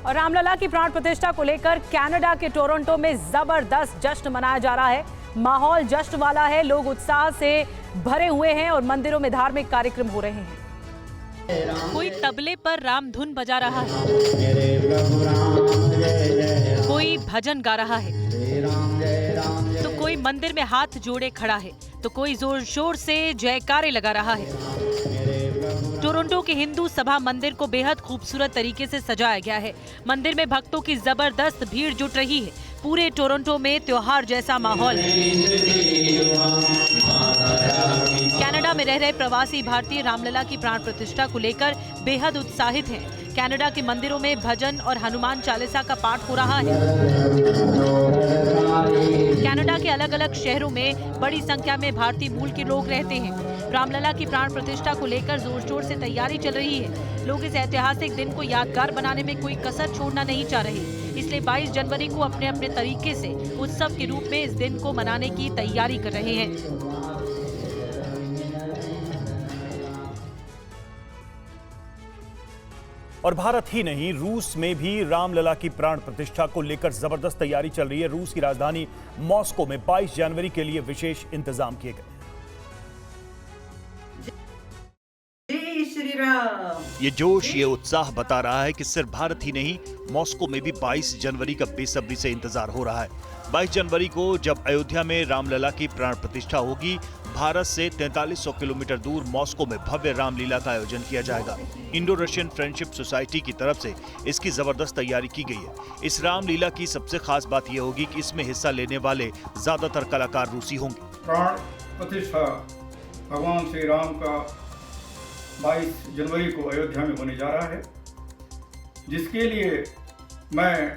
और रामलला की प्राण प्रतिष्ठा को लेकर कनाडा के टोरंटो में जबरदस्त जश्न मनाया जा रहा है। माहौल जश्न वाला है, लोग उत्साह से भरे हुए हैं और मंदिरों में धार्मिक कार्यक्रम हो रहे हैं। कोई तबले पर राम धुन बजा रहा है, कोई भजन गा रहा है, तो कोई मंदिर में हाथ जोड़े खड़ा है, तो कोई जोर शोर से जयकारे लगा रहा है। टोरंटो के हिंदू सभा मंदिर को बेहद खूबसूरत तरीके से सजाया गया है। मंदिर में भक्तों की जबरदस्त भीड़ जुट रही है। पूरे टोरंटो में त्योहार जैसा माहौल है। कनाडा में रह रहे प्रवासी भारतीय रामलला की प्राण प्रतिष्ठा को लेकर बेहद उत्साहित हैं। कनाडा के मंदिरों में भजन और हनुमान चालीसा का पाठ हो रहा है। कनाडा के अलग अलग शहरों में बड़ी संख्या में भारतीय मूल के लोग रहते हैं। रामलला की प्राण प्रतिष्ठा को लेकर जोर शोर से तैयारी चल रही है। लोग इस ऐतिहासिक दिन को यादगार बनाने में कोई कसर छोड़ना नहीं चाह रहे, इसलिए 22 जनवरी को अपने अपने तरीके से उत्सव के रूप में इस दिन को मनाने की तैयारी कर रहे हैं। और भारत ही नहीं, रूस में भी रामलला की प्राण प्रतिष्ठा को लेकर जबरदस्त तैयारी चल रही है। रूस की राजधानी मॉस्को में 22 जनवरी के लिए विशेष इंतजाम किए गए। ये जोश, ये उत्साह बता रहा है कि सिर्फ भारत ही नहीं, मॉस्को में भी 22 जनवरी का बेसब्री से इंतजार हो रहा है। 22 जनवरी को जब अयोध्या में रामलला की प्राण प्रतिष्ठा होगी, भारत से 4300 किलोमीटर दूर मॉस्को में भव्य रामलीला का आयोजन किया जाएगा। इंडो रशियन फ्रेंडशिप सोसाइटी की तरफ से इसकी जबरदस्त तैयारी की गई है। इस रामलीला की सबसे खास बात यह होगी कि इसमें हिस्सा लेने वाले ज्यादातर कलाकार रूसी होंगे। प्राण प्रतिष्ठा भगवान श्री राम का 22 जनवरी को अयोध्या में होने जा रहा है, जिसके लिए मैं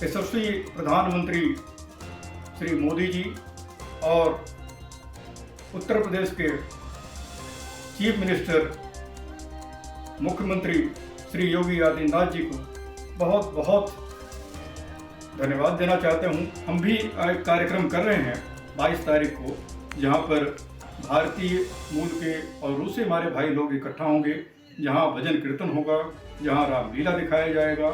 यशस्वी प्रधानमंत्री श्री मोदी जी और उत्तर प्रदेश के चीफ मिनिस्टर मुख्यमंत्री श्री योगी आदित्यनाथ जी को बहुत बहुत धन्यवाद देना चाहते हूँ। हम भी एक कार्यक्रम कर रहे हैं 22 तारीख को, जहाँ पर भारतीय मूल के और रूसी हमारे भाई लोग इकट्ठा होंगे, जहाँ भजन कीर्तन होगा, जहाँ रामलीला दिखाया जाएगा।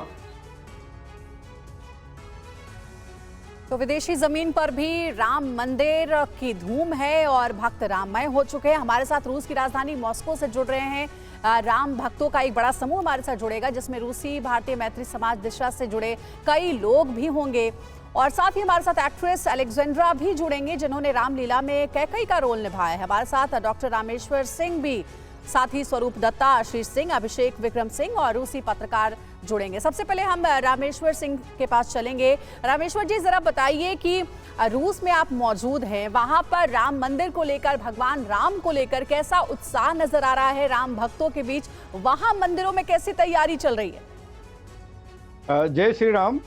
तो विदेशी जमीन पर भी राम मंदिर की धूम है और भक्त राममय हो चुके हैं। हमारे साथ रूस की राजधानी मॉस्को से जुड़ रहे हैं राम भक्तों का एक बड़ा समूह हमारे साथ जुड़ेगा, जिसमें रूसी भारतीय मैत्री समाज दिशा से जुड़े कई लोग भी होंगे और साथ ही हमारे साथ एक्ट्रेस अलेक्जेंड्रा भी जुड़ेंगे, जिन्होंने रामलीला में कैकई का रोल निभाया है। हमारे साथ डॉक्टर रामेश्वर सिंह भी, साथ ही स्वरूप दत्ता, आशीष सिंह, अभिषेक विक्रम सिंह और रूसी पत्रकार जुड़ेंगे। सबसे पहले हम रामेश्वर सिंह के पास चलेंगे। रामेश्वर जी, जरा बताइए कि रूस में आप मौजूद हैं, वहां पर राम मंदिर को लेकर, भगवान राम को लेकर कैसा उत्साह नजर आ रहा है राम भक्तों के बीच? वहां मंदिरों में कैसी तैयारी चल रही है? जय श्री राम।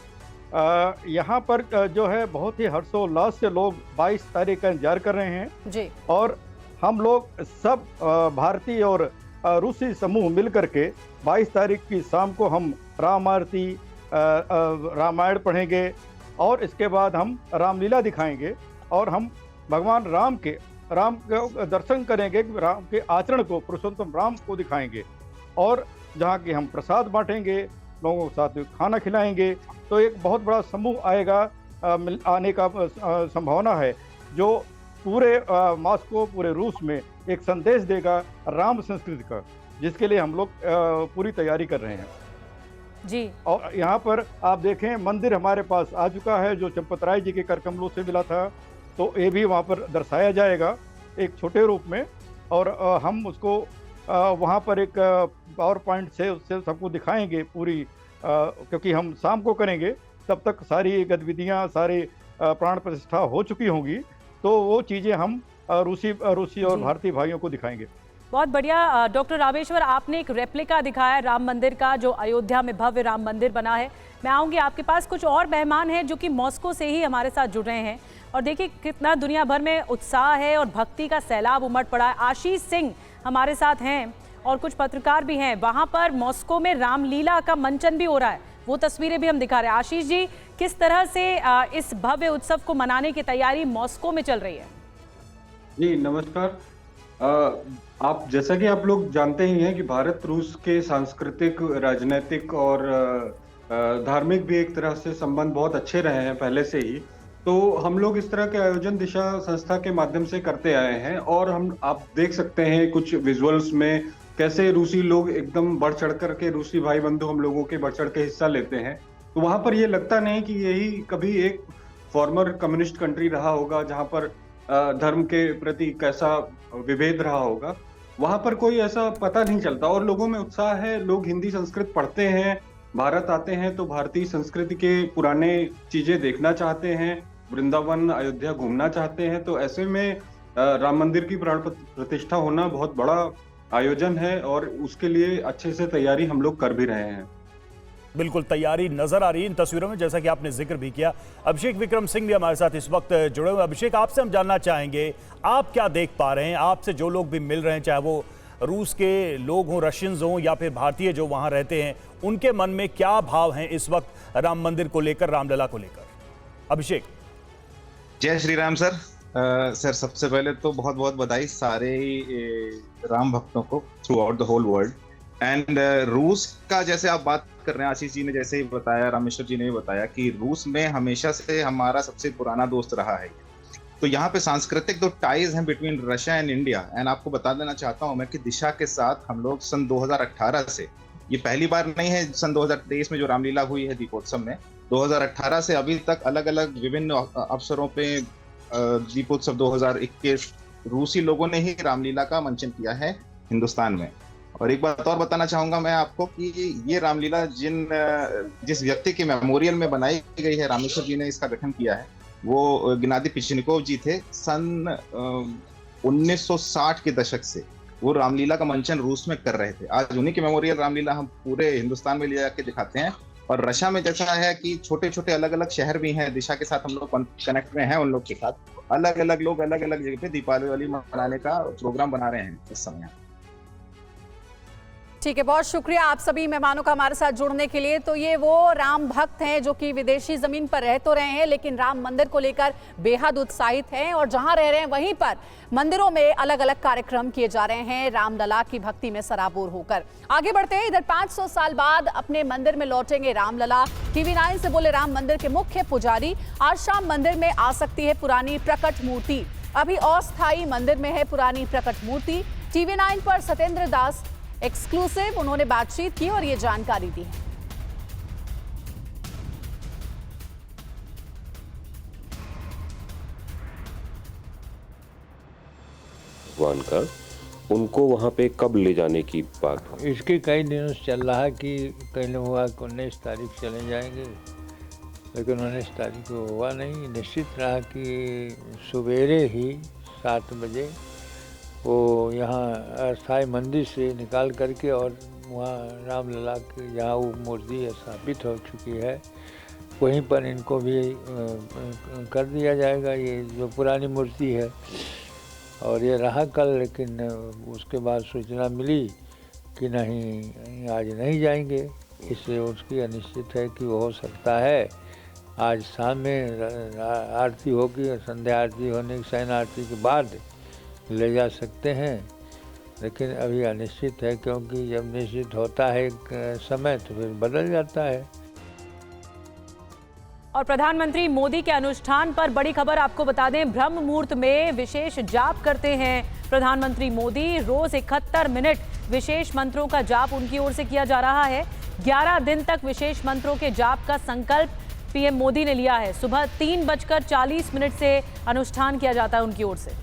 यहाँ पर जो है बहुत ही हर्षोल्लास से लोग 22 तारीख का इंतजार कर रहे हैं जी। और हम लोग सब भारतीय और रूसी समूह मिल करके 22 तारीख की शाम को हम राम आरती, रामायण पढ़ेंगे और इसके बाद हम रामलीला दिखाएंगे और हम भगवान राम के दर्शन करेंगे, राम के आचरण को, पुरुषोत्तम राम को दिखाएंगे और जहाँ की हम प्रसाद बांटेंगे, लोगों के साथ खाना खिलाएंगे। तो एक बहुत बड़ा समूह आएगा, आने का संभावना है, जो पूरे मॉस्को, पूरे रूस में एक संदेश देगा राम संस्कृति का, जिसके लिए हम लोग पूरी तैयारी कर रहे हैं जी। और यहाँ पर आप देखें, मंदिर हमारे पास आ चुका है, जो चंपतराय जी के कर कमलों से मिला था, तो ये भी वहाँ पर दर्शाया जाएगा एक छोटे रूप में और हम उसको वहाँ पर एक पावर पॉइंट से उससे सबको दिखाएंगे पूरी, क्योंकि हम शाम को करेंगे, तब तक सारी गतिविधियाँ, सारी प्राण प्रतिष्ठा हो चुकी होंगी, तो वो चीज़ें हम रूसी और भारतीय भाइयों को दिखाएंगे। बहुत बढ़िया डॉक्टर रामेश्वर, आपने एक रेप्लिका दिखाया राम मंदिर का, जो अयोध्या में भव्य राम मंदिर बना है। मैं आऊँगी आपके पास। कुछ और मेहमान हैं जो कि मॉस्को से ही हमारे साथ जुड़ रहे हैं और देखिए कितना दुनिया भर में उत्साह है और भक्ति का सैलाब उमड़ पड़ा है। आशीष सिंह हमारे साथ हैं और कुछ पत्रकार भी हैं। वहाँ पर मॉस्को में रामलीला का मंचन भी हो रहा है, वो तस्वीरें भी हम दिखा रहे हैं। आशीष जी, किस तरह से इस भव्य उत्सव को मनाने की तैयारी मॉस्को में चल रही है? जी नमस्कार। आप जैसा कि आप लोग जानते ही हैं कि भारत रूस के सांस्कृतिक, राजनीतिक और धार्मिक भी एक तरह से संबंध बहुत अच्छे रहे हैं पहले से ही। तो हम लोग इस तरह के आयोजन दिशा संस्था के माध्यम से करते आए हैं और आप देख सकते हैं कुछ विजुअल्स में कैसे रूसी लोग एकदम बढ़ चढ़ कर के, रूसी भाई बंधु हम लोगों के बढ़ चढ़ के हिस्सा लेते हैं। तो वहां पर ये लगता नहीं कि यही कभी एक फॉर्मर कम्युनिस्ट कंट्री रहा होगा जहां पर धर्म के प्रति कैसा विभेद रहा होगा। वहां पर कोई ऐसा पता नहीं चलता और लोगों में उत्साह है। लोग हिंदी संस्कृत पढ़ते हैं, भारत आते हैं तो भारतीय संस्कृति के पुराने चीजें देखना चाहते हैं, वृंदावन, अयोध्या घूमना चाहते हैं। तो ऐसे में राम मंदिर की प्राण प्रतिष्ठा होना बहुत बड़ा आयोजन है और उसके लिए अच्छे से तैयारी हम लोग कर भी रहे हैं। बिल्कुल तैयारी नजर आ रही है इन तस्वीरों में, जैसा कि आपने जिक्र भी किया। अभिषेक विक्रम सिंह भी हमारे साथ इस वक्त जुड़े हुए। अभिषेक, आपसे हम जानना चाहेंगे, आप क्या देख पा रहे हैं? आपसे जो लोग भी मिल रहे हैं, चाहे वो रूस के लोग हों, रशियंस हों या फिर भारतीय जो वहां रहते हैं, उनके मन में क्या भाव हैं इस वक्त राम मंदिर को लेकर, रामलला को लेकर? अभिषेक। जय श्री राम सर। सर सबसे पहले तो बहुत बहुत बधाई सारे राम भक्तों को throughout the whole world. And रूस का जैसे आप बात कर रहे हैं, आशीष जी ने जैसे ही बताया, रामेश्वर जी ने भी बताया कि रूस में हमेशा से हमारा सबसे पुराना दोस्त रहा है। तो यहाँ पे सांस्कृतिक जो टाइज हैं between Russia and India. And आपको बता देना चाहता हूँ मैं कि दिशा के साथ हम लोग सन 2018 से, ये पहली बार नहीं है, सन 2023 में जो रामलीला हुई है दीपोत्सव में, 2018 से अभी तक अलग अलग विभिन्न अवसरों पे दीपोत्सव 2021 रूसी लोगों ने ही रामलीला का मंचन किया है हिंदुस्तान में। और एक बात और बताना चाहूंगा मैं आपको कि ये रामलीला जिस व्यक्ति के मेमोरियल में बनाई गई है, रामेश्वर जी ने इसका गठन किया है, वो गेनादी पिचनिकोव जी थे। सन 1960 के दशक से वो रामलीला का मंचन रूस में कर रहे थे। आज उन्हीं के मेमोरियल रामलीला हम पूरे हिंदुस्तान में ले जाके दिखाते हैं। और रशिया में जैसा है कि छोटे छोटे अलग अलग शहर भी हैं, दिशा के साथ हम लोग कनेक्ट में हैं, उन लोग के साथ अलग अलग लोग अलग अलग जगह पे दीपावली मनाने का प्रोग्राम बना रहे हैं इस समय। ठीक है, बहुत शुक्रिया आप सभी मेहमानों का हमारे साथ जुड़ने के लिए। तो ये वो राम भक्त हैं जो कि विदेशी जमीन पर रह तो रहे हैं लेकिन राम मंदिर को लेकर बेहद उत्साहित हैं और जहां रह रहे हैं वहीं पर मंदिरों में अलग अलग कार्यक्रम किए जा रहे हैं रामलला की भक्ति में सराबोर होकर। आगे बढ़ते हैं, इधर 500 साल बाद अपने मंदिर में लौटेंगे रामलला। TV9 से बोले राम मंदिर के मुख्य पुजारी। आज शाम मंदिर में आ सकती है पुरानी प्रकट मूर्ति। अभी अस्थायी मंदिर में है पुरानी प्रकट मूर्ति। TV9 पर सत्येंद्र दास एक्सक्लूसिव, उन्होंने बातचीत की और ये जानकारी दी है। भगवान का उनको वहां पे कब ले जाने की बात हो? इसके कई दिनों से चल रहा है कि कहीं हुआ कि 19 तारीख चले जाएंगे, लेकिन 19 तारीख को हुआ नहीं। निश्चित रहा कि सवेरे ही 7 बजे वो यहाँ अस्थायी मंदिर से निकाल करके और वहाँ रामलला की जहाँ वो मूर्ति स्थापित हो चुकी है वहीं पर इनको भी कर दिया जाएगा, ये जो पुरानी मूर्ति है। और ये रहा कल, लेकिन उसके बाद सूचना मिली कि नहीं, आज नहीं जाएंगे, इसलिए उसकी अनिश्चित है कि वो हो सकता है आज शाम में आरती होगी और संध्या आरती होने की शयन आरती के बाद ले जा सकते हैं, लेकिन अभी अनिश्चित है क्योंकि जब निश्चित होता है एक समय तो फिर बदल जाता है। और प्रधानमंत्री मोदी के अनुष्ठान पर बड़ी खबर आपको बता दें, ब्रह्म मुहूर्त में विशेष जाप करते हैं प्रधानमंत्री मोदी। रोज 71 मिनट विशेष मंत्रों का जाप उनकी ओर से किया जा रहा है। 11 दिन तक विशेष मंत्रों के जाप का संकल्प पीएम मोदी ने लिया है। सुबह 3:40 से अनुष्ठान किया जाता है उनकी ओर से।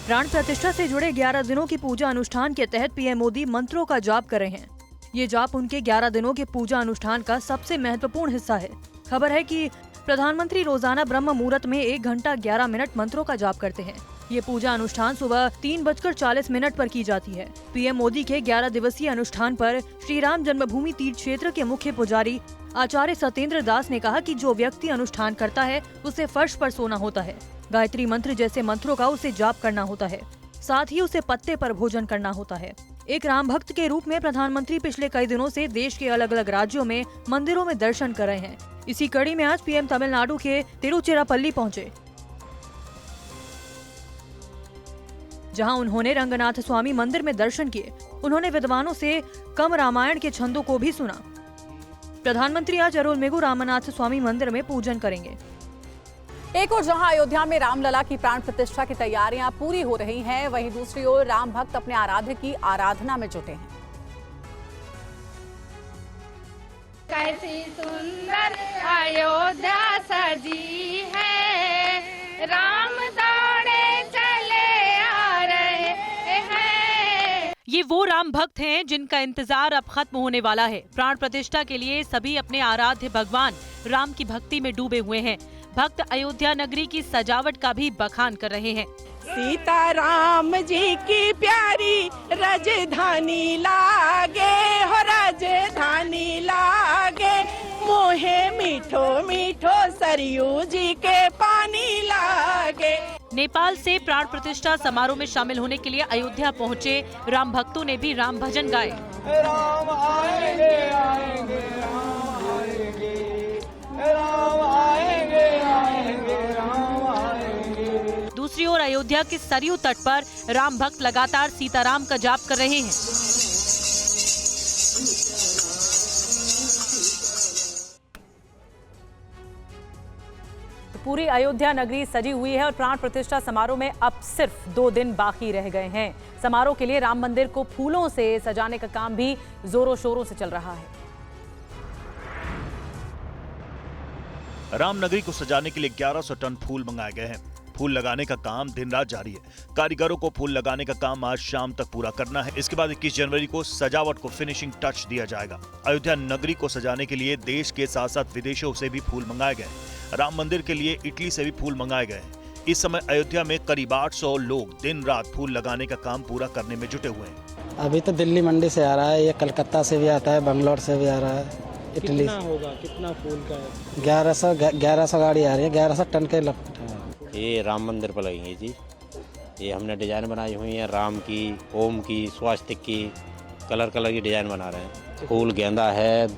प्राण प्रतिष्ठा से जुड़े 11 दिनों की पूजा अनुष्ठान के तहत पीएम मोदी मंत्रों का जाप कर रहे हैं। ये जाप उनके 11 दिनों के पूजा अनुष्ठान का सबसे महत्वपूर्ण हिस्सा है। खबर है कि प्रधानमंत्री रोजाना ब्रह्म मुहूर्त में 1 घंटा 11 मिनट मंत्रों का जाप करते हैं। ये पूजा अनुष्ठान सुबह 3:40 पर की जाती है। पीएम मोदी के 11 दिवसीय अनुष्ठान पर श्री राम जन्मभूमि तीर्थ क्षेत्र के मुख्य पुजारी आचार्य सत्येंद्र दास ने कहा कि जो व्यक्ति अनुष्ठान करता है उसे फर्श पर सोना होता है। गायत्री मंत्र जैसे मंत्रों का उसे जाप करना होता है। साथ ही उसे पत्ते पर भोजन करना होता है। एक राम भक्त के रूप में प्रधानमंत्री पिछले कई दिनों से देश के अलग अलग राज्यों में मंदिरों में दर्शन कर रहे हैं। इसी कड़ी में आज पीएम तमिलनाडु के तिरुचिरापल्ली पहुंचे, जहां उन्होंने रंगनाथ स्वामी मंदिर में दर्शन किए। उन्होंने विद्वानों से कम रामायण के छंदों को भी सुना। प्रधानमंत्री आज अरुलमिगु रामनाथ स्वामी मंदिर में पूजन करेंगे। एक और जहां अयोध्या में रामलला की प्राण प्रतिष्ठा की तैयारियां पूरी हो रही हैं, वहीं दूसरी ओर राम भक्त अपने आराध्य की आराधना में जुटे हैं। कैसी सुंदर अयोध्या सजी है, राम दौड़े चले आ रहे हैं। ये वो राम भक्त हैं जिनका इंतजार अब खत्म होने वाला है। प्राण प्रतिष्ठा के लिए सभी अपने आराध्य भगवान राम की भक्ति में डूबे हुए हैं। भक्त अयोध्या नगरी की सजावट का भी बखान कर रहे हैं। सीता राम जी की प्यारी राजधानी लागे हो, राजधानी लागे, मोहे मीठो मीठो सरयू जी के पानी लागे। नेपाल से प्राण प्रतिष्ठा समारोह में शामिल होने के लिए अयोध्या पहुंचे राम भक्तों ने भी राम भजन गाए। राम आएंगे आएंगे राम आएंगे, राम आएंगे आएंगे राम आएंगे। दूसरी ओर अयोध्या के सरयू तट पर राम भक्त लगातार सीताराम का जाप कर रहे हैं। पूरी अयोध्या नगरी सजी हुई है और प्राण प्रतिष्ठा समारोह में अब सिर्फ 2 दिन बाकी रह गए हैं। समारोह के लिए राम मंदिर को फूलों से सजाने का काम भी जोरों शोरों से चल रहा है। राम नगरी को सजाने के लिए 1100 टन फूल मंगाए गए हैं। फूल लगाने का काम दिन रात जारी है। कारीगरों को फूल लगाने का काम आज शाम तक पूरा करना है। इसके बाद 21 जनवरी को सजावट को फिनिशिंग टच दिया जाएगा। अयोध्या नगरी को सजाने के लिए देश के साथ साथ विदेशों से भी फूल मंगाए गए। राम मंदिर के लिए इटली से भी फूल मंगाए गए हैं। इस समय अयोध्या में करीब 800 लोग दिन रात फूल लगाने का काम पूरा करने में जुटे हुए हैं। अभी तो दिल्ली मंडी से आ रहा है, ये कलकत्ता से भी आता है, बंगलोर से भी आ रहा है, इटली। कितना होगा, कितना फूल का है? 1100 गाड़ी आ रही है, 1100 टन के लगता है। ये राम मंदिर पर लगेंगे जी। ये हमने डिजाइन बनाई हुई है, राम की, ओम की, स्वास्तिक की, कलर की डिजाइन बना रहे हैं। फूल गेंदा है,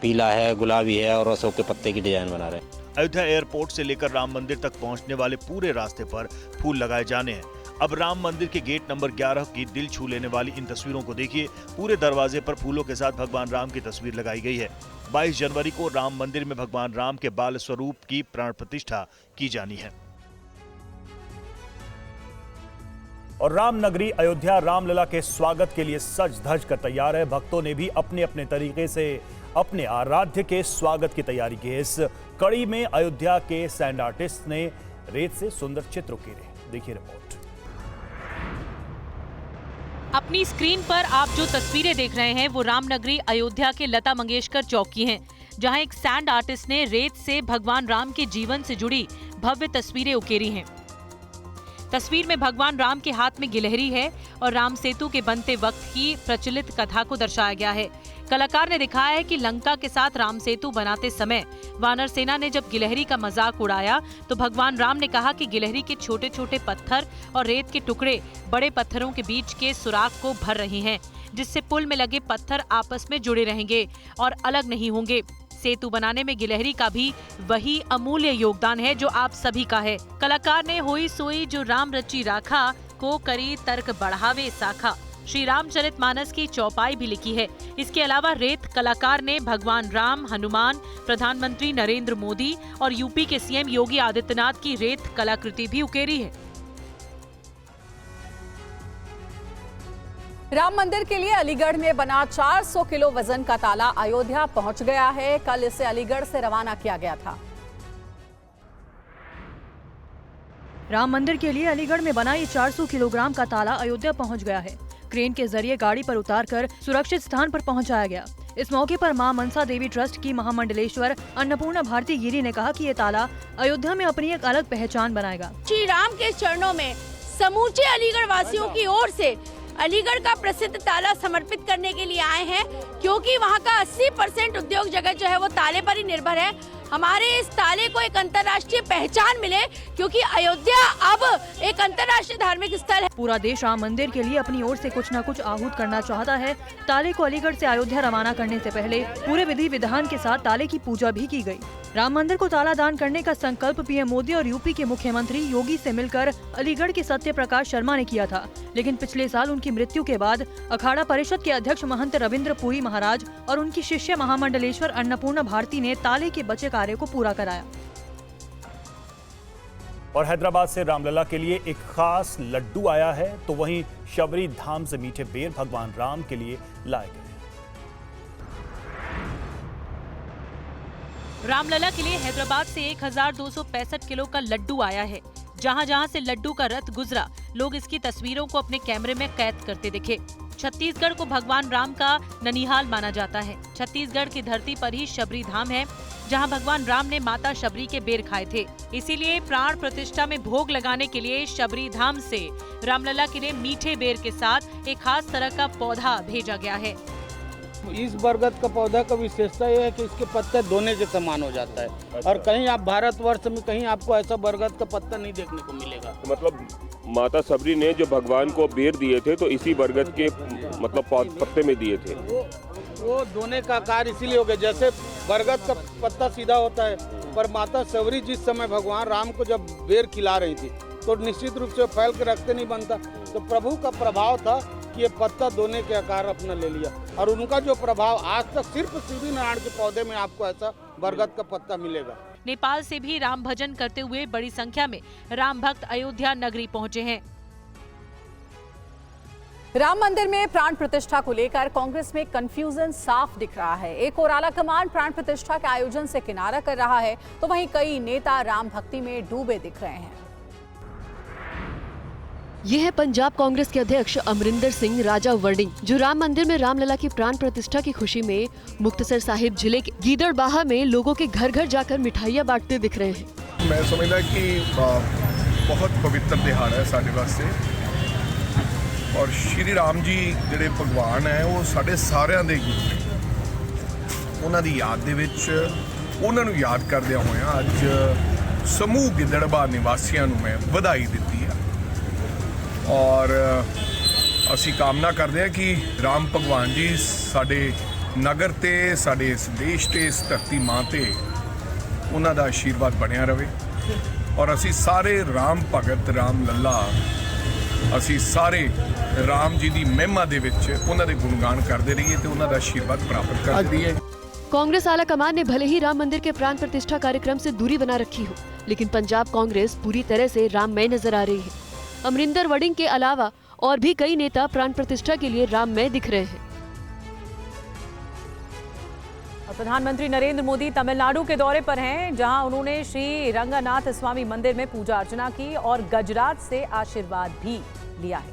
पीला है, गुलाबी है और अशोक के पत्ते की डिजाइन बना रहे हैं। अयोध्या एयरपोर्ट से लेकर राम मंदिर तक पहुंचने वाले पूरे रास्ते पर फूल लगाए जाने हैं। अब राम मंदिर के गेट नंबर 11 की दिल छू लेने वाली इन तस्वीरों को देखिए। पूरे दरवाजे पर फूलों के साथ भगवान राम की तस्वीर लगाई गई है। 22 जनवरी को राम मंदिर में भगवान राम के बाल स्वरूप की प्राण प्रतिष्ठा की जानी है। और राम नगरी अयोध्या रामलला के स्वागत के लिए सज धज कर तैयार है। भक्तों ने भी अपने अपने तरीके से अपने आराध्य के स्वागत की तैयारी की है। इस कड़ी में अयोध्या के सैंड आर्टिस्ट ने रेत से सुंदर चित्र उकेरे। देखिए रिपोर्ट। अपनी स्क्रीन पर आप जो तस्वीरें देख रहे हैं वो रामनगरी अयोध्या के लता मंगेशकर चौक की हैं, जहां एक सैंड आर्टिस्ट ने रेत से भगवान राम के जीवन से जुड़ी भव्य तस्वीरें उकेरी हैं। तस्वीर में भगवान राम के हाथ में गिलहरी है और राम सेतु के बनते वक्त की प्रचलित कथा को दर्शाया गया है। कलाकार ने दिखाया है कि लंका के साथ राम सेतु बनाते समय वानर सेना ने जब गिलहरी का मजाक उड़ाया तो भगवान राम ने कहा कि गिलहरी के छोटे छोटे पत्थर और रेत के टुकड़े बड़े पत्थरों के बीच के सुराख को भर रहे हैं, जिससे पुल में लगे पत्थर आपस में जुड़े रहेंगे और अलग नहीं होंगे। सेतु बनाने में गिलहरी का भी वही अमूल्य योगदान है जो आप सभी का है। कलाकार ने होई सोई जो राम रची राखा को करी तर्क बढ़ावे साखा श्री रामचरितमानस की चौपाई भी लिखी है। इसके अलावा रेत कलाकार ने भगवान राम, हनुमान, प्रधानमंत्री नरेंद्र मोदी और यूपी के सीएम योगी आदित्यनाथ की रेत कलाकृति भी उकेरी है। राम मंदिर के लिए अलीगढ़ में बना 400 किलो वजन का ताला अयोध्या पहुंच गया है। कल इसे अलीगढ़ से रवाना किया गया था। राम मंदिर के लिए अलीगढ़ में बना ये 400 किलोग्राम का ताला अयोध्या पहुंच गया है। क्रेन के जरिए गाड़ी पर उतारकर सुरक्षित स्थान पर पहुंचाया गया। इस मौके पर मां मनसा देवी ट्रस्ट की महामंडलेश्वर अन्नपूर्णा भारती गिरी ने कहा कि ये ताला अयोध्या में अपनी एक अलग पहचान बनाएगा। श्री राम के चरणों में समूचे अलीगढ़ वासियों की ओर से अलीगढ़ का प्रसिद्ध ताला समर्पित करने के लिए आए हैं, क्योंकि वहाँ का 80% उद्योग जगत जो है वो ताले पर ही निर्भर है। हमारे इस ताले को एक अंतर्राष्ट्रीय पहचान मिले, क्योंकि अयोध्या अब एक अंतर्राष्ट्रीय धार्मिक स्थल है। पूरा देश राम मंदिर के लिए अपनी ओर से कुछ न कुछ आहूत करना चाहता है। ताले को अलीगढ़ से अयोध्या रवाना करने से पहले पूरे विधि विधान के साथ ताले की पूजा भी की गई। राम मंदिर को ताला दान करने का संकल्प पीएम मोदी और यूपी के मुख्यमंत्री योगी से मिलकर अलीगढ़ के सत्य प्रकाश शर्मा ने किया था, लेकिन पिछले साल उनकी मृत्यु के बाद अखाड़ा परिषद के अध्यक्ष महंत रविंद्र पुरी महाराज और उनकी शिष्य महामंडलेश्वर अन्नपूर्णा भारती ने ताले के बचे कार्य को पूरा कराया। और हैदराबाद से रामलला के लिए एक खास लड्डू आया है, तो वहीं शबरी धाम से मीठे बेर भगवान राम के लिए लाए गए। रामलला के लिए हैदराबाद से 1265 किलो का लड्डू आया है। जहां जहां से लड्डू का रथ गुजरा, लोग इसकी तस्वीरों को अपने कैमरे में कैद करते दिखे। छत्तीसगढ़ को भगवान राम का ननिहाल माना जाता है। छत्तीसगढ़ की धरती पर ही शबरी धाम है, जहां भगवान राम ने माता शबरी के बेर खाए थे। इसीलिए प्राण प्रतिष्ठा में भोग लगाने के लिए शबरी धाम से रामलला के लिए मीठे बेर के साथ एक खास तरह का पौधा भेजा गया है। इस बरगद का पौधा का विशेषता यह है कि इसके पत्ते दोने के समान हो जाता है। और कहीं आप भारतवर्ष में कहीं आपको ऐसा बरगद का पत्ता नहीं देखने को मिलेगा। तो मतलब माता सबरी ने जो भगवान को बेर दिए थे तो इसी बरगद के मतलब पत्ते में दिए थे। वो दोने का आकार इसीलिए हो गया, जैसे बरगद का पत्ता सीधा होता है, पर माता सबरी जिस समय भगवान राम को जब बेर खिला रही थी तो निश्चित रूप से फैल के रखते नहीं बनता, तो प्रभु का प्रभाव था कि ये पत्ता दोने के आकार अपना ले लिया। और उनका जो प्रभाव आज तक सिर्फ सीधी नारायण के पौधे में आपको ऐसा बरगद का पत्ता मिलेगा। नेपाल से भी राम भजन करते हुए बड़ी संख्या में राम भक्त अयोध्या नगरी पहुंचे हैं। राम मंदिर में प्राण प्रतिष्ठा को लेकर कांग्रेस में कंफ्यूजन साफ दिख रहा है। एक ओर आला कमान प्राण प्रतिष्ठा के आयोजन से किनारा कर रहा है, तो वहीं कई नेता राम भक्ति में डूबे दिख रहे हैं। ये है पंजाब कांग्रेस के अध्यक्ष अमरिंदर सिंह राजा वर्डिंग, जो राम मंदिर में रामलला की प्राण प्रतिष्ठा की खुशी में मुक्तसर साहिब जिले के गीदड़बाहा में लोगों के घर घर जाकर मिठाइयां बांटते दिख रहे हैं। मैं समझदा कि बहुत पवित्र दिहाड़ा है साडे वास्ते, और श्री राम जी जिहड़े भगवान है वो साडे सारियां दे गुरु ने। उन्हां दी याद दे विच उन्हां नूं याद करदिआं होइआं अज समूह गिदड़बाहा निवासियों नूं मैं वधाई दित्ती है। और असी कामना करते हैं कि राम भगवान जी साडे नगर ते साडे इस देश ते इस धरती मां ते उन्हां दा आशीर्वाद बनिया रहे, और असी सारे राम भगत राम लला असी सारे राम जी दी महिमा दे विच उन्हां दे गुणगान करते रहिए ते उन्हां दा आशीर्वाद प्राप्त करते रहिए। कांग्रेस आला कमान ने भले ही राम मंदिर के प्राण प्रतिष्ठा कार्यक्रम से दूरी बना रखी हो, लेकिन पंजाब कांग्रेस पूरी तरह से राममय नजर आ रही है। अमरिंदर वडिंग के अलावा और भी कई नेता प्राण प्रतिष्ठा के लिए राममय दिख रहे हैं। प्रधानमंत्री नरेंद्र मोदी तमिलनाडु के दौरे पर हैं, जहां उन्होंने श्री रंगनाथ स्वामी मंदिर में पूजा अर्चना की और गजराज से आशीर्वाद भी लिया है।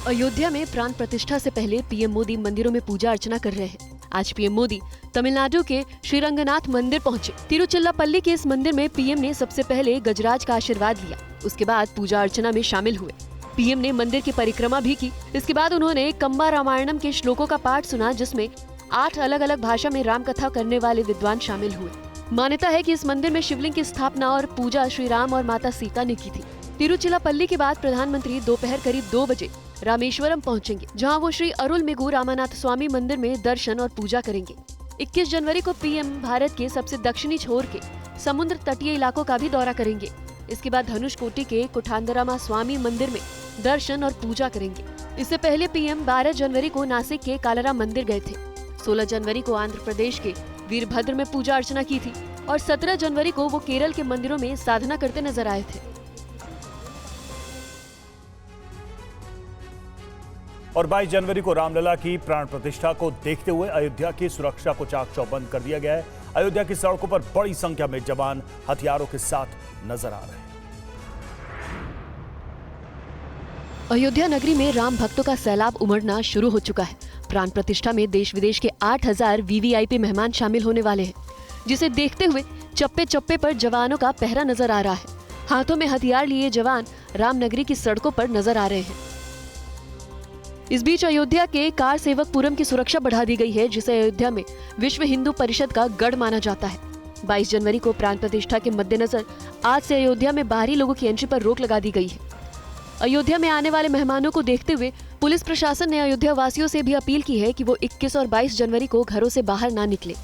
अयोध्या में प्राण प्रतिष्ठा से पहले पीएम मोदी मंदिरों में पूजा अर्चना कर रहे हैं। आज पीएम मोदी तमिलनाडु के श्री रंगनाथ मंदिर पहुंचे। तिरुचिरापल्ली के इस मंदिर में पीएम ने सबसे पहले गजराज का आशीर्वाद लिया, उसके बाद पूजा अर्चना में शामिल हुए। पीएम ने मंदिर की परिक्रमा भी की। इसके बाद उन्होंने कंबा रामायणम के श्लोकों का पाठ सुना, जिसमें 8 अलग अलग भाषा में राम कथा करने वाले विद्वान शामिल हुए। मान्यता है कि इस मंदिर में शिवलिंग की स्थापना और पूजा श्री राम और माता सीता ने की थी। तिरुचिरापल्ली के बाद प्रधानमंत्री दोपहर करीब 2 बजे रामेश्वरम पहुंचेंगे, जहां वो श्री अरुलमिगु रामानाथ स्वामी मंदिर में दर्शन और पूजा करेंगे। 21 जनवरी को पीएम भारत के सबसे दक्षिणी छोर के समुद्र तटीय इलाकों का भी दौरा करेंगे। इसके बाद धनुषकोटी के कुठांदरामा स्वामी मंदिर में दर्शन और पूजा करेंगे। इससे पहले पीएम 12 जनवरी को नासिक के कालरा मंदिर गए थे। 16 जनवरी को आंध्र प्रदेश के वीरभद्र में पूजा अर्चना की थी और 17 जनवरी को वो केरल के मंदिरों में साधना करते नजर आए थे। और 22 जनवरी को रामलला की प्राण प्रतिष्ठा को देखते हुए अयोध्या की सुरक्षा को चाक चौबंद कर दिया गया है। अयोध्या की सड़कों पर बड़ी संख्या में जवान हथियारों के साथ नजर आ रहे हैं। अयोध्या नगरी में राम भक्तों का सैलाब उमड़ना शुरू हो चुका है। प्राण प्रतिष्ठा में देश विदेश के 8000 वीवीआईपी मेहमान शामिल होने वाले हैं, जिसे देखते हुए चप्पे चप्पे पर जवानों का पहरा नजर आ रहा है। हाथों में हथियार लिए जवान रामनगरी की सड़कों पर नजर आ रहे हैं। इस बीच अयोध्या के कार सेवकपुरम की सुरक्षा बढ़ा दी गई है, जिसे अयोध्या में विश्व हिंदू परिषद का गढ़ माना जाता है। 22 जनवरी को प्राण प्रतिष्ठा के मद्देनजर आज से अयोध्या में बाहरी लोगों की एंट्री पर रोक लगा दी गई है। अयोध्या में आने वाले मेहमानों को देखते हुए पुलिस प्रशासन ने अयोध्या वासियों से भी अपील की है कि वो 21 और 22 जनवरी को घरों से बाहर ना निकले।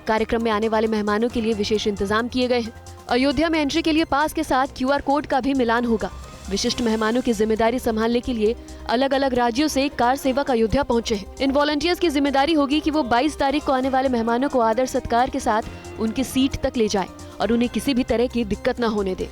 कार्यक्रम में आने वाले मेहमानों के लिए विशेष इंतजाम किए गए हैं। अयोध्या में एंट्री के लिए पास के साथ QR कोड का भी मिलान होगा। विशिष्ट मेहमानों की जिम्मेदारी संभालने के लिए अलग अलग राज्यों से कार सेवक अयोध्या पहुंचे हैं। इन वॉलंटियर्स की जिम्मेदारी होगी कि वो 22 तारीख को आने वाले मेहमानों को आदर सत्कार के साथ उनकी सीट तक ले जाए और उन्हें किसी भी तरह की दिक्कत न होने दे।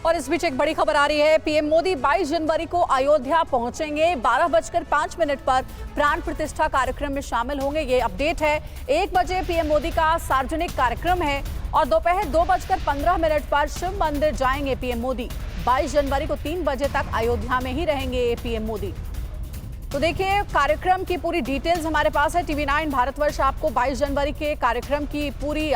और इस बीच एक बड़ी खबर आ रही है। पीएम मोदी 22 जनवरी को अयोध्या पहुंचेंगे। 12:05 पर प्राण प्रतिष्ठा कार्यक्रम में शामिल होंगे। ये अपडेट है। 1 बजे पीएम मोदी का सार्वजनिक कार्यक्रम है और दोपहर 2:15 पर शिव मंदिर जाएंगे पीएम मोदी। 22 जनवरी को 3 बजे तक अयोध्या में ही रहेंगे पीएम मोदी। तो देखिए, कार्यक्रम की पूरी डिटेल्स हमारे पास है। TV9 भारतवर्ष आपको 22 जनवरी के कार्यक्रम की पूरी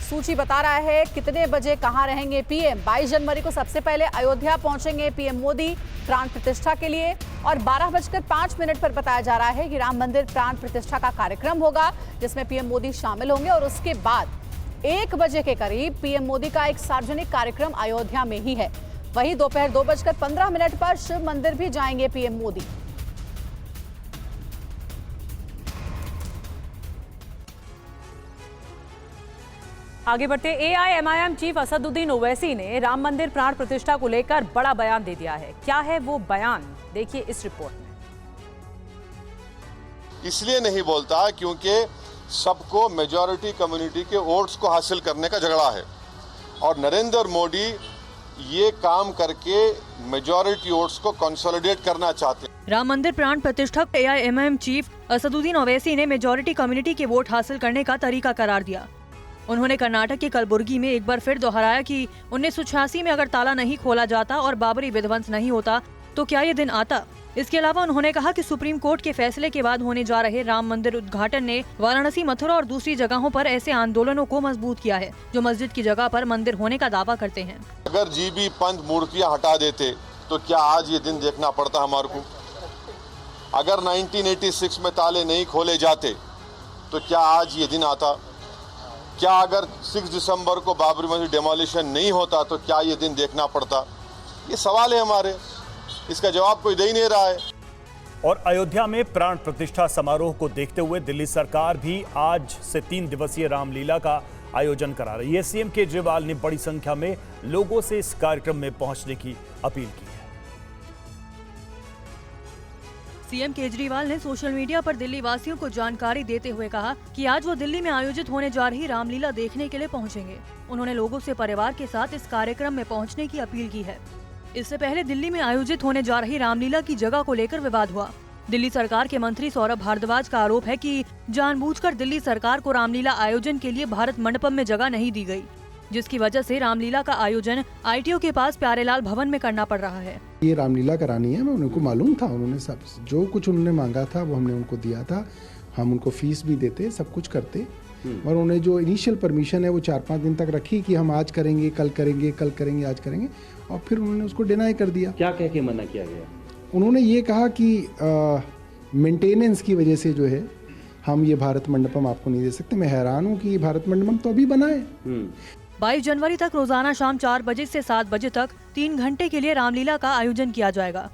सूची बता रहा है। कितने बजे कहां रहेंगे पीएम। 22 जनवरी को सबसे पहले अयोध्या पहुंचेंगे पीएम मोदी प्राण प्रतिष्ठा के लिए और 12:05 पर बताया जा रहा है कि राम मंदिर प्राण प्रतिष्ठा का कार्यक्रम होगा, जिसमें पीएम मोदी शामिल होंगे और उसके बाद 1 बजे के करीब पीएम मोदी का एक सार्वजनिक कार्यक्रम अयोध्या में ही है। वहीं दोपहर 2:15 पर शिव मंदिर भी जाएंगे पीएम मोदी। आगे बढ़ते AIMIM चीफ असदुद्दीन ओवैसी ने राम मंदिर प्राण प्रतिष्ठा को लेकर बड़ा बयान दे दिया है। क्या है वो बयान, देखिए इस रिपोर्ट में। इसलिए नहीं बोलता क्योंकि सबको मेजॉरिटी कम्युनिटी के वोट्स को हासिल करने का झगड़ा है और नरेंद्र मोदी ये काम करके मेजॉरिटी वोट्स को कंसोलिडेट करना चाहते हैं। राम मंदिर प्राण प्रतिष्ठा को AIMIM चीफ असदुद्दीन ओवैसी ने मेजॉरिटी कम्युनिटी के वोट हासिल करने का तरीका करार दिया। उन्होंने कर्नाटक के कलबुर्गी में एक बार फिर दोहराया कि 1986 में अगर ताला नहीं खोला जाता और बाबरी विध्वंस नहीं होता तो क्या ये दिन आता। इसके अलावा उन्होंने कहा कि सुप्रीम कोर्ट के फैसले के बाद होने जा रहे राम मंदिर उद्घाटन ने वाराणसी, मथुरा और दूसरी जगहों पर ऐसे आंदोलनों को मजबूत किया है जो मस्जिद की जगह पर मंदिर होने का दावा करते हैं। अगर जीबी पंथ मूर्तियां हटा देते तो क्या आज ये दिन देखना पड़ता हमारे को। अगर 1986 में ताले नहीं खोले जाते तो क्या आज ये दिन आता। क्या अगर 6 दिसंबर को बाबरी मस्जिद डेमोलिशन नहीं होता तो क्या ये दिन देखना पड़ता। ये सवाल है हमारे, इसका जवाब कोई दे ही नहीं रहा है। और अयोध्या में प्राण प्रतिष्ठा समारोह को देखते हुए दिल्ली सरकार भी आज से 3 दिवसीय रामलीला का आयोजन करा रही है। सीएम केजरीवाल ने बड़ी संख्या में लोगों से इस कार्यक्रम में पहुंचने की अपील की है। सीएम केजरीवाल ने सोशल मीडिया पर दिल्ली वासियों को जानकारी देते हुए कहा कि आज वो दिल्ली में आयोजित होने जा रही रामलीला देखने के लिए पहुंचेंगे। उन्होंने लोगों से परिवार के साथ इस कार्यक्रम में पहुंचने की अपील की है। इससे पहले दिल्ली में आयोजित होने जा रही रामलीला की जगह को लेकर विवाद हुआ। दिल्ली सरकार के मंत्री सौरभ भारद्वाज का आरोप है कि जानबूझकर दिल्ली सरकार को रामलीला आयोजन के लिए भारत मंडपम में जगह नहीं दी गई, जिसकी वजह से रामलीला का आयोजन ITO के पास प्यारेलाल भवन में करना पड़ रहा है। ये रामलीला करानी है, मैं उनको मालूम था, उन्होंने सब जो कुछ उन्होंने मांगा था वो हमने उनको दिया था। हम उनको फीस भी देते, सब कुछ करते और उन्हें जो इनिशियल परमिशन है वो 4-5 दिन तक रखी कि हम आज करेंगे, कल करेंगे, कल करेंगे, आज करेंगे, और फिर उन्होंने उसको डिनाई कर दिया। क्या कह के मना किया गया? उन्होंने ये कहा कि मेंटेनेंस की वजह से जो है हम ये भारत मंडपम आपको नहीं दे सकते। मैं हैरान हूँ कि भारत मंडपम तो अभी बना है। 22 जनवरी तक रोजाना शाम 4 बजे से 7 बजे तक 3 घंटे के लिए रामलीला का आयोजन किया जाएगा।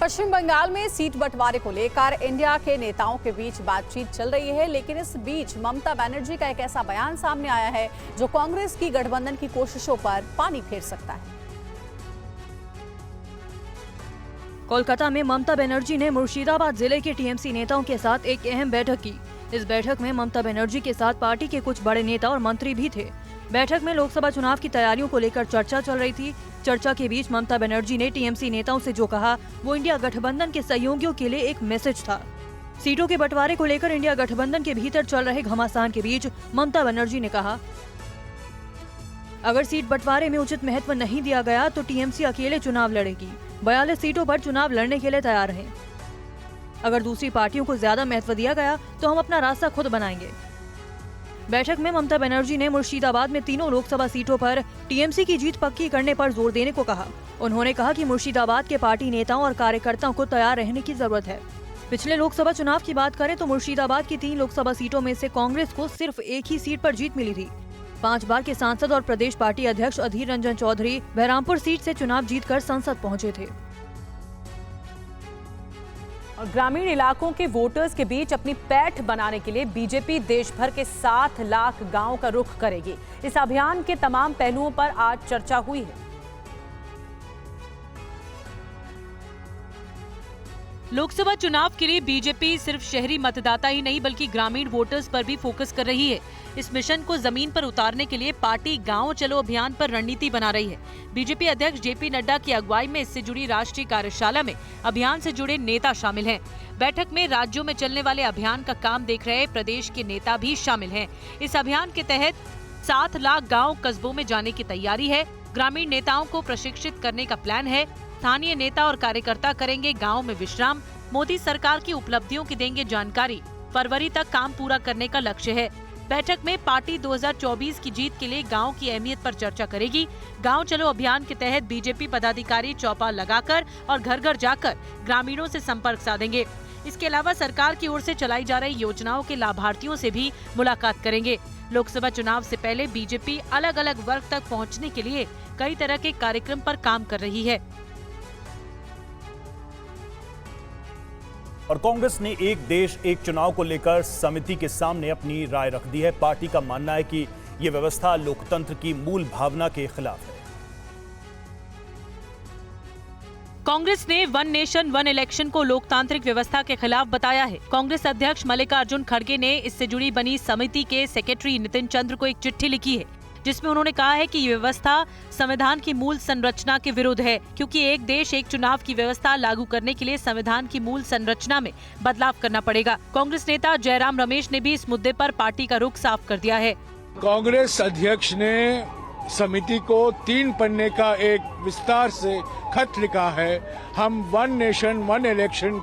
पश्चिम बंगाल में सीट बंटवारे को लेकर इंडिया के नेताओं के बीच बातचीत चल रही है, लेकिन इस बीच ममता बनर्जी का एक ऐसा बयान सामने आया है जो कांग्रेस की गठबंधन की कोशिशों पर पानी फेर सकता है। कोलकाता में ममता बनर्जी ने मुर्शिदाबाद जिले के TMC नेताओं के साथ एक अहम बैठक की। इस बैठक में ममता बनर्जी के साथ पार्टी के कुछ बड़े नेता और मंत्री भी थे। बैठक में लोकसभा चुनाव की तैयारियों को लेकर चर्चा चल रही थी। चर्चा के बीच ममता बनर्जी ने TMC नेताओं से जो कहा वो इंडिया गठबंधन के सहयोगियों के लिए एक मैसेज था। सीटों के बंटवारे को लेकर इंडिया गठबंधन के भीतर चल रहे घमासान के बीच ममता बनर्जी ने कहा, अगर सीट बंटवारे में उचित महत्व नहीं दिया गया तो TMC अकेले चुनाव लड़ेगी। 42 सीटों पर चुनाव लड़ने के लिए तैयार हैं। अगर दूसरी पार्टियों को ज्यादा महत्व दिया गया तो हम अपना रास्ता खुद बनाएंगे। बैठक में ममता बनर्जी ने मुर्शिदाबाद में तीनों लोकसभा सीटों पर टीएमसी की जीत पक्की करने पर जोर देने को कहा। उन्होंने कहा कि मुर्शिदाबाद के पार्टी नेताओं और कार्यकर्ताओं को तैयार रहने की जरूरत है। पिछले लोकसभा चुनाव की बात करें तो मुर्शिदाबाद की 3 लोकसभा सीटों में से कांग्रेस को सिर्फ एक ही सीट पर जीत मिली थी। 5 बार के सांसद और प्रदेश पार्टी अध्यक्ष अधीर रंजन चौधरी बहरामपुर सीट से चुनाव जीतकर संसद पहुंचे थे। और ग्रामीण इलाकों के वोटर्स के बीच अपनी पैठ बनाने के लिए बीजेपी देश भर के 7 लाख गांवों का रुख करेगी। इस अभियान के तमाम पहलुओं पर आज चर्चा हुई है। लोकसभा चुनाव के लिए बीजेपी सिर्फ शहरी मतदाता ही नहीं बल्कि ग्रामीण वोटर्स पर भी फोकस कर रही है। इस मिशन को जमीन पर उतारने के लिए पार्टी गांव चलो अभियान पर रणनीति बना रही है। बीजेपी अध्यक्ष जेपी नड्डा की अगुवाई में इससे जुड़ी राष्ट्रीय कार्यशाला में अभियान से जुड़े नेता शामिल हैं। बैठक में राज्यों में चलने वाले अभियान का काम देख रहे प्रदेश के नेता भी शामिल हैं। इस अभियान के तहत 7 लाख गाँव कस्बों में जाने की तैयारी है। ग्रामीण नेताओं को प्रशिक्षित करने का प्लान है। स्थानीय नेता और कार्यकर्ता करेंगे गांव में विश्राम। मोदी सरकार की उपलब्धियों की देंगे जानकारी। फरवरी तक काम पूरा करने का लक्ष्य है। बैठक में पार्टी 2024 की जीत के लिए गांव की अहमियत पर चर्चा करेगी। गांव चलो अभियान के तहत बीजेपी पदाधिकारी चौपाल लगाकर और घर घर जाकर ग्रामीणों से संपर्क साधेंगे। इसके अलावा सरकार की ओर से चलाई जा रही योजनाओं के लाभार्थियों से भी मुलाकात करेंगे। लोकसभा चुनाव से पहले बीजेपी अलग अलग वर्ग तक पहुँचने के लिए कई तरह के कार्यक्रम पर काम कर रही है। और कांग्रेस ने एक देश एक चुनाव को लेकर समिति के सामने अपनी राय रख दी है। पार्टी का मानना है कि यह व्यवस्था लोकतंत्र की मूल भावना के खिलाफ है। कांग्रेस ने वन नेशन वन इलेक्शन को लोकतांत्रिक व्यवस्था के खिलाफ बताया है। कांग्रेस अध्यक्ष मल्लिकार्जुन खड़गे ने इससे जुड़ी बनी समिति के सेक्रेटरी नितिन चंद्र को एक चिट्ठी लिखी है, जिसमें उन्होंने कहा है कि ये व्यवस्था संविधान की मूल संरचना के विरुद्ध है, क्योंकि एक देश एक चुनाव की व्यवस्था लागू करने के लिए संविधान की मूल संरचना में बदलाव करना पड़ेगा। कांग्रेस नेता जयराम रमेश ने भी इस मुद्दे पर पार्टी का रुख साफ कर दिया है। कांग्रेस अध्यक्ष ने समिति को 3 पन्ने का एक विस्तार से खत लिखा है। हम वन नेशन वन इलेक्शन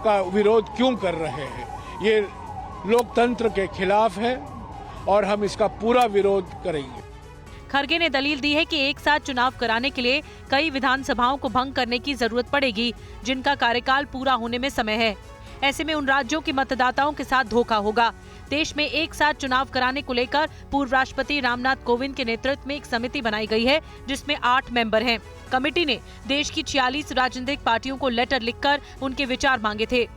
का विरोध क्यों कर रहे हैं, ये लोकतंत्र के खिलाफ है और हम इसका पूरा विरोध करेंगे। खड़गे ने दलील दी है कि एक साथ चुनाव कराने के लिए कई विधानसभाओं को भंग करने की जरूरत पड़ेगी, जिनका कार्यकाल पूरा होने में समय है। ऐसे में उन राज्यों के मतदाताओं के साथ धोखा होगा। देश में एक साथ चुनाव कराने को लेकर पूर्व राष्ट्रपति रामनाथ कोविंद के नेतृत्व में एक समिति बनाई गई है, जिसमें 8 मेंबर हैं। कमेटी ने देश की 46 राजनीतिक पार्टियों को लेटर लिखकर उनके विचार मांगे थे।